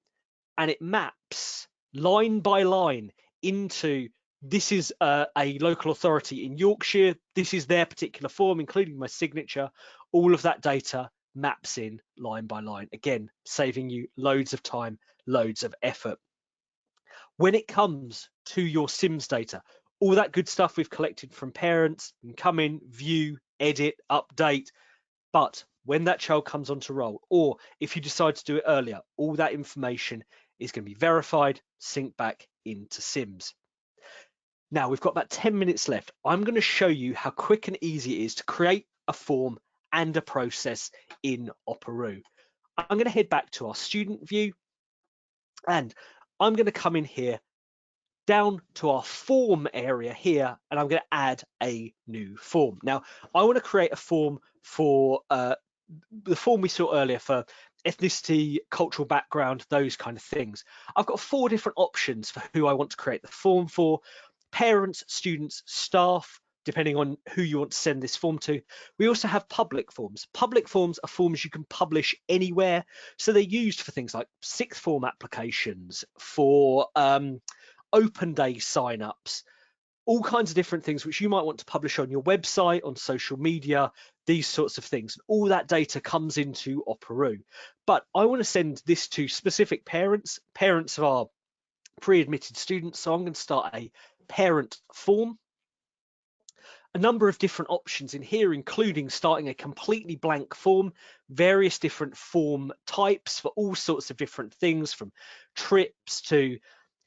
and it maps line by line into this is a local authority in Yorkshire. This is their particular form, including my signature. All of that data maps in line by line. Again, saving you loads of time, loads of effort. When it comes to your SIMS data, all that good stuff we've collected from parents can come in, view, edit, update. But when that child comes onto roll, or if you decide to do it earlier, all that information is going to be verified, synced back into SIMS. Now we've got about 10 minutes left. I'm going to show you how quick and easy it is to create a form and a process in Operoo. I'm going to head back to our student view and I'm going to come in here down to our form area here, and I'm going to add a new form. Now, I want to create a form for the form we saw earlier for ethnicity, cultural background, those kind of things. I've got 4 different options for who I want to create the form for: parents, students, staff, depending on who you want to send this form to. We also have public forms. Public forms are forms you can publish anywhere. So they're used for things like sixth form applications, for open day signups, all kinds of different things which you might want to publish on your website, on social media, these sorts of things. All that data comes into Operoo. But I want to send this to specific parents of our pre-admitted students. So I'm going to start a parent form. A number of different options in here, including starting a completely blank form, various different form types for all sorts of different things, from trips to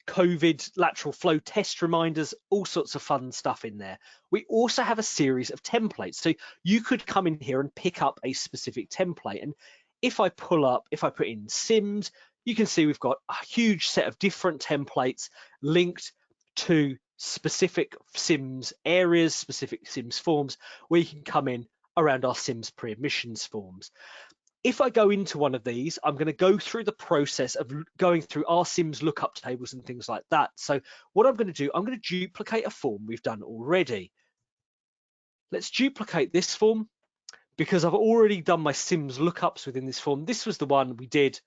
COVID lateral flow test reminders, all sorts of fun stuff in there. We also have a series of templates. So you could come in here and pick up a specific template. And if I put in SIMS, you can see we've got a huge set of different templates linked to specific SIMS areas, specific SIMS forms, where you can come in around our SIMS pre-admissions forms. If I go into one of these, I'm going to go through the process of going through our SIMS lookup tables and things like that. So what I'm going to do, I'm going to duplicate a form we've done already. Let's duplicate this form because I've already done my SIMS lookups within this form. This was the one we did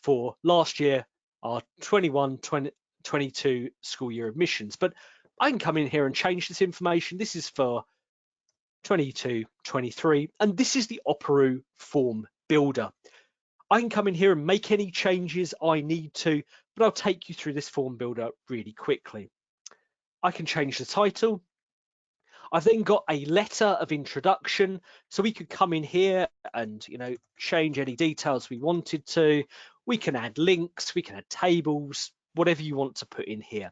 for last year, our 21-22 school year admissions. But I can come in here and change this information. This is for 22-23, and this is the Operoo form builder. I can come in here and make any changes I need to, but I'll take you through this form builder really quickly. I can change the title. I've then got a letter of introduction, so we could come in here and change any details we wanted to. We can add links, we can add tables, whatever you want to put in here.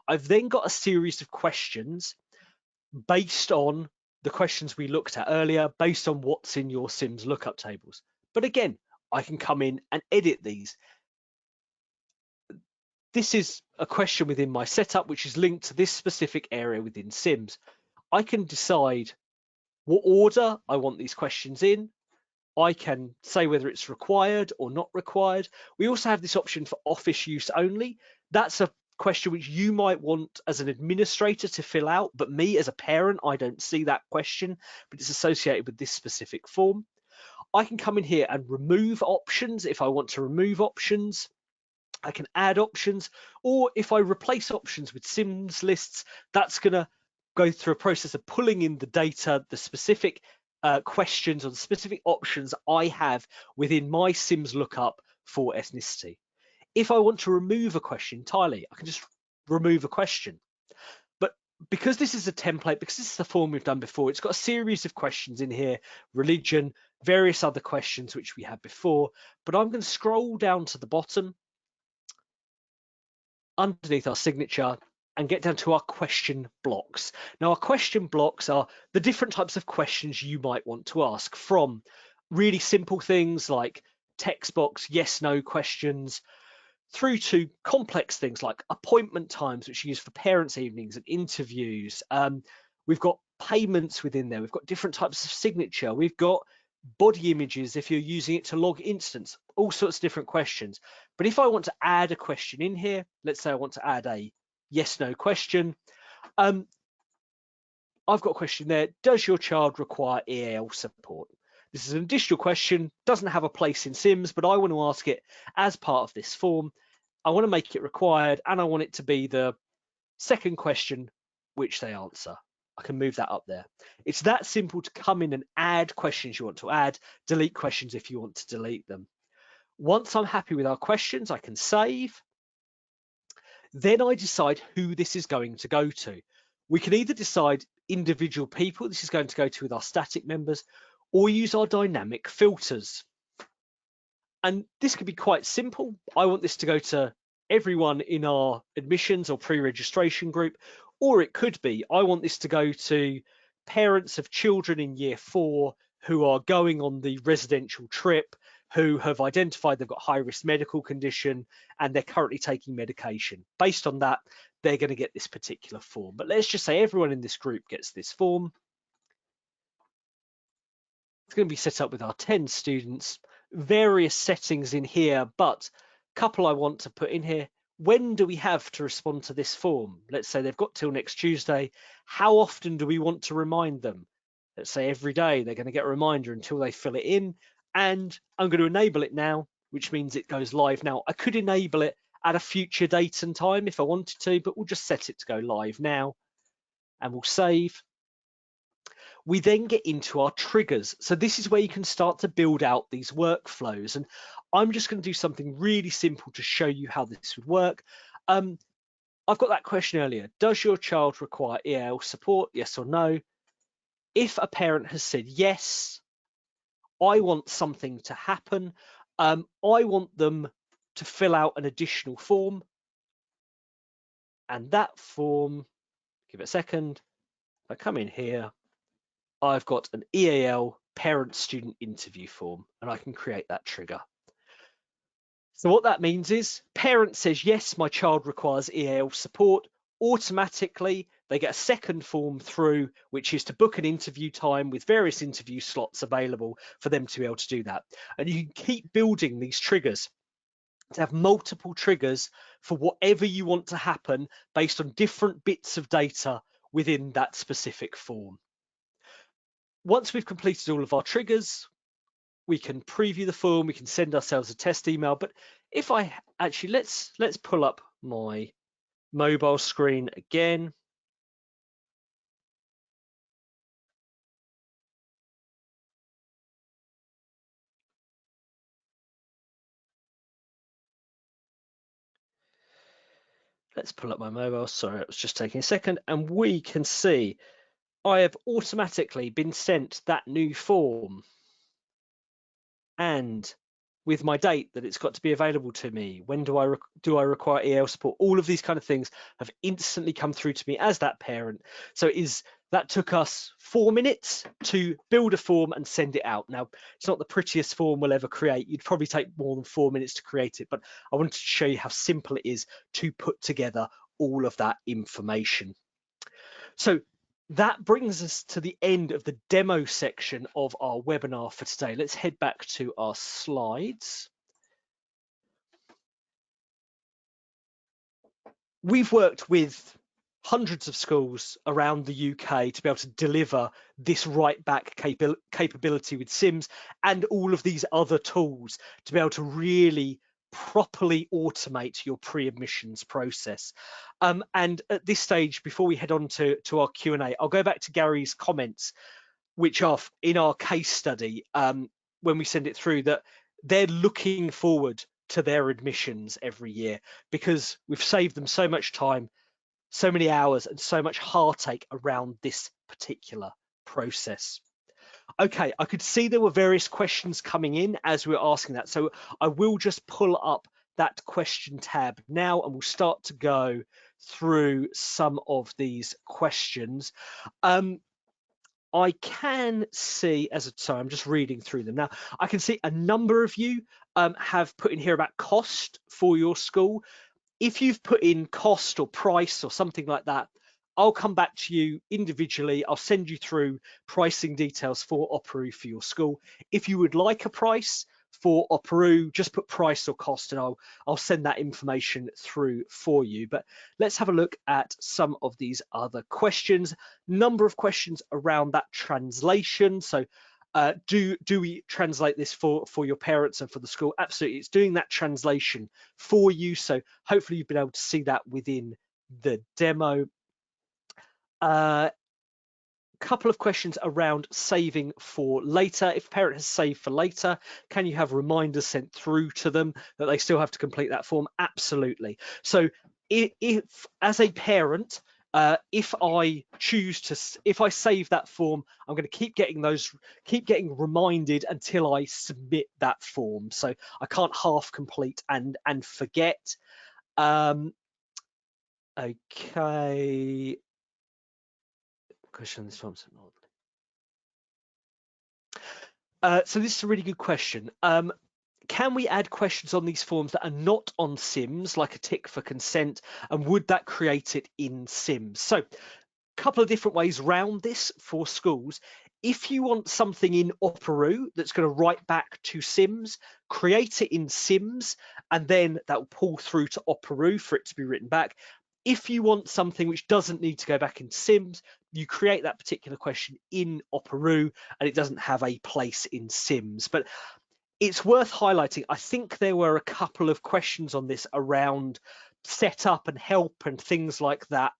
I've then got a series of questions based on the questions we looked at earlier, based on what's in your SIMS lookup tables. But again, I can come in and edit these. This is a question within my setup, which is linked to this specific area within SIMS. I can decide what order I want these questions in. I can say whether it's required or not required. We also have this option for office use only. That's a question which you might want as an administrator to fill out, but me as a parent, I don't see that question, but it's associated with this specific form. I can come in here and remove options if I want to remove options. I can add options, or if I replace options with SIMS lists, that's going to go through a process of pulling in the data, the specific questions or the specific options I have within my SIMS lookup for ethnicity. If I want to remove a question entirely, I can just remove a question. But because this is a template, because this is the form we've done before, it's got a series of questions in here: religion, various other questions which we had before. But I'm going to scroll down to the bottom underneath our signature and get down to our question blocks. Now, our question blocks are the different types of questions you might want to ask, from really simple things like text box, yes, no questions, through to complex things like appointment times, which are used for parents' evenings and interviews. We've got payments within there. We've got different types of signature. We've got body images if you're using it to log instance, all sorts of different questions. But if I want to add a question in here, let's say I want to add a yes, no question, I've got a question there. Does your child require EAL support? This is an additional question, doesn't have a place in SIMS, but I want to ask it as part of this form. I want to make it required, and I want it to be the second question which they answer. I can move that up there. It's that simple to come in and add questions you want to add, delete questions if you want to delete them. Once I'm happy with our questions, I can save. Then I decide who this is going to go to. We can either decide individual people this is going to go to with our static members, or use our dynamic filters. And this could be quite simple. I want this to go to everyone in our admissions or pre-registration group, or it could be I want this to go to parents of children in year 4 who are going on the residential trip, who have identified they've got high-risk medical condition and they're currently taking medication. Based on that, they're going to get this particular form. But let's just say everyone in this group gets this form. It's going to be set up with our 10 students, various settings in here, but a couple I want to put in here. When do we have to respond to this form? Let's say they've got till next Tuesday. How often do we want to remind them? Let's say every day they're going to get a reminder until they fill it in. And I'm going to enable it now, which means it goes live now. I could enable it at a future date and time if I wanted to, but we'll just set it to go live now and we'll save. We then get into our triggers. So this is where you can start to build out these workflows. And I'm just going to do something really simple to show you how this would work. I've got that question earlier. Does your child require EAL support? Yes or no? If a parent has said yes, I want something to happen. I want them to fill out an additional form. And that form, give it a second. If I come in here, I've got an EAL parent-student interview form, and I can create that trigger. So what that means is parent says, yes, my child requires EAL support. Automatically, they get a second form through, which is to book an interview time with various interview slots available for them to be able to do that. And you can keep building these triggers to have multiple triggers for whatever you want to happen based on different bits of data within that specific form. Once we've completed all of our triggers, we can preview the form, we can send ourselves a test email. But if I actually, let's pull up my mobile screen again. Let's pull up my mobile. Sorry, it was just taking a second. And we can see I have automatically been sent that new form. And with my date that it's got to be available to me, when do I require EAL support? All of these kind of things have instantly come through to me as that parent. So that took us 4 minutes to build a form and send it out. Now, it's not the prettiest form we'll ever create. You'd probably take more than 4 minutes to create it, but I wanted to show you how simple it is to put together all of that information. So that brings us to the end of the demo section of our webinar for today. Let's head back to our slides. We've worked with hundreds of schools around the UK to be able to deliver this write back capability with SIMS and all of these other tools to be able to really properly automate your pre-admissions process. And at this stage, before we head on to our Q&A, I'll go back to Gary's comments, which are in our case study when we send it through, that they're looking forward to their admissions every year because we've saved them so much time, so many hours and so much heartache around this particular process. Okay, I could see there were various questions coming in as we were asking that. So I will just pull up that question tab now and we'll start to go through some of these questions. I can see, sorry, I'm just reading through them now. I can see a number of you have put in here about cost for your school. If you've put in cost or price or something like that, I'll come back to you individually. I'll send you through pricing details for Operoo for your school. If you would like a price, for Operoo, just put price or cost and I'll send that information through for you. But let's have a look at some of these other questions. Number of questions around that translation. So do we translate this for your parents and for the school? Absolutely, it's doing that translation for you. So hopefully you've been able to see that within the demo. Couple of questions around saving for later. If a parent has saved for later, can you have reminders sent through to them that they still have to complete that form? Absolutely. So if as a parent, if I save that form, I'm going to keep getting reminded until I submit that form. So I can't half complete and forget. Okay. Question this one. So this is a really good question. Can we add questions on these forms that are not on SIMS, like a tick for consent, and would that create it in SIMS? So a couple of different ways around this for schools. If you want something in Operoo that's going to write back to SIMS, create it in SIMS, and then that will pull through to Operoo for it to be written back. If you want something which doesn't need to go back in SIMS, you create that particular question in Operoo and it doesn't have a place in SIMS. But it's worth highlighting, I think there were a couple of questions on this around setup and help and things like that.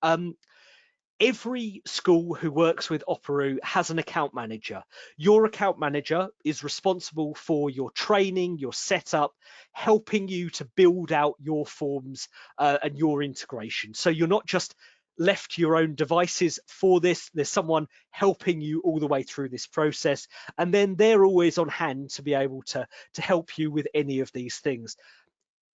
Every school who works with Operoo has an account manager. Your account manager is responsible for your training, your setup, helping you to build out your forms and your integration. So you're not just left to your own devices for this. There's someone helping you all the way through this process. And then they're always on hand to be able to help you with any of these things.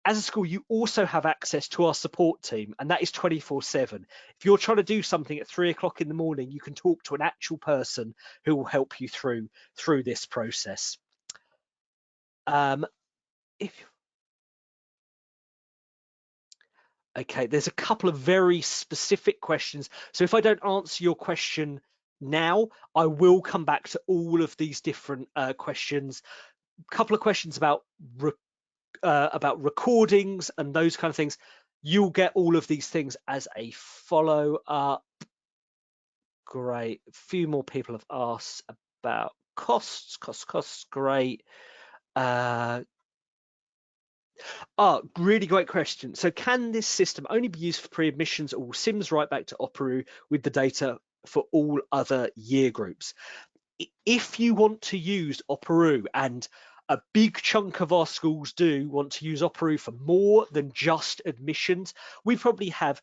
As a school, you also have access to our support team, and that is 24/7. If you're trying to do something at 3 o'clock in the morning, you can talk to an actual person who will help you through this process. Okay, there's a couple of very specific questions. So if I don't answer your question now, I will come back to all of these different questions. A couple of questions about recordings and those kind of things. You'll get all of these things as a follow-up. Great. A few more people have asked about costs. Great. Really great question. So can this system only be used for pre-admissions, or will SIMS write back to Operoo with the data for all other year groups? If you want to use Operoo, and a big chunk of our schools do want to use Operoo for more than just admissions, we probably have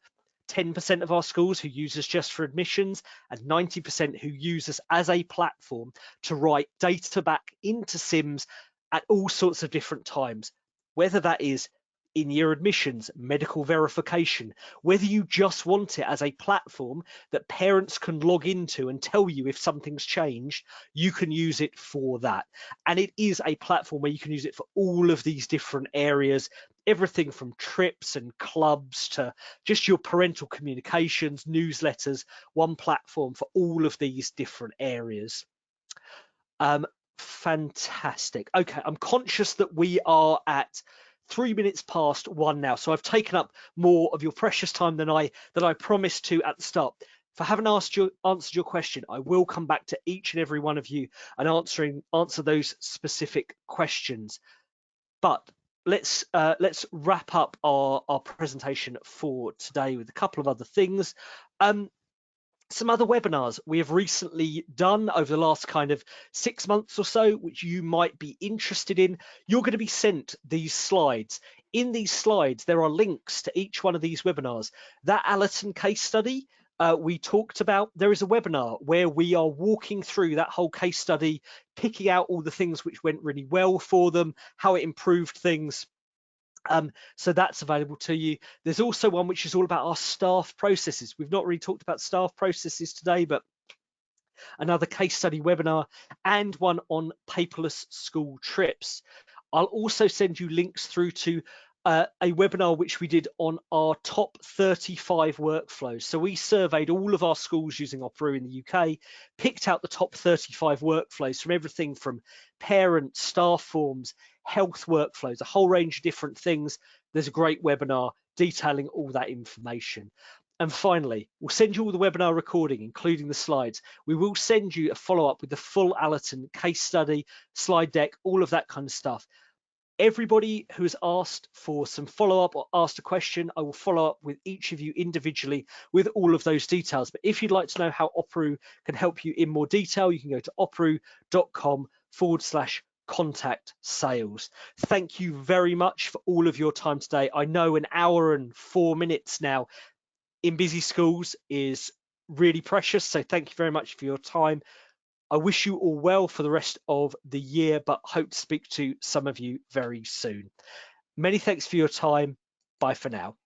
10% of our schools who use us just for admissions and 90% who use us as a platform to write data back into SIMS at all sorts of different times, whether that is in year admissions, medical verification, whether you just want it as a platform that parents can log into and tell you if something's changed, you can use it for that. And it is a platform where you can use it for all of these different areas, everything from trips and clubs to just your parental communications, newsletters, one platform for all of these different areas. Fantastic. Okay, I'm conscious that we are at 3 minutes past 1 now, so I've taken up more of your precious time than I promised to at the start. If I haven't answered your question, I will come back to each and every one of you and answer those specific questions. But let's wrap up our presentation for today with a couple of other things. Some other webinars we have recently done over the last kind of 6 months or so, which you might be interested in. You're going to be sent these slides. In these slides, there are links to each one of these webinars. That Allerton case study we talked about, there is a webinar where we are walking through that whole case study, picking out all the things which went really well for them, how it improved things. So that's available to you. There's also one which is all about our staff processes. We've not really talked about staff processes today, but another case study webinar, and one on paperless school trips. I'll also send you links through to a webinar which we did on our top 35 workflows. So we surveyed all of our schools using Operoo in the UK, picked out the top 35 workflows from everything from parent, staff forms, health workflows, a whole range of different things. There's a great webinar detailing all that information. And finally, we'll send you all the webinar recording, including the slides. We will send you a follow-up with the full Allerton case study, slide deck, all of that kind of stuff. Everybody who has asked for some follow-up or asked a question, I will follow up with each of you individually with all of those details. But if you'd like to know how Operoo can help you in more detail, you can go to operoo.com/contact sales. Thank you very much for all of your time today. I know an hour and 4 minutes now in busy schools is really precious. So thank you very much for your time. I wish you all well for the rest of the year, but hope to speak to some of you very soon. Many thanks for your time. Bye for now.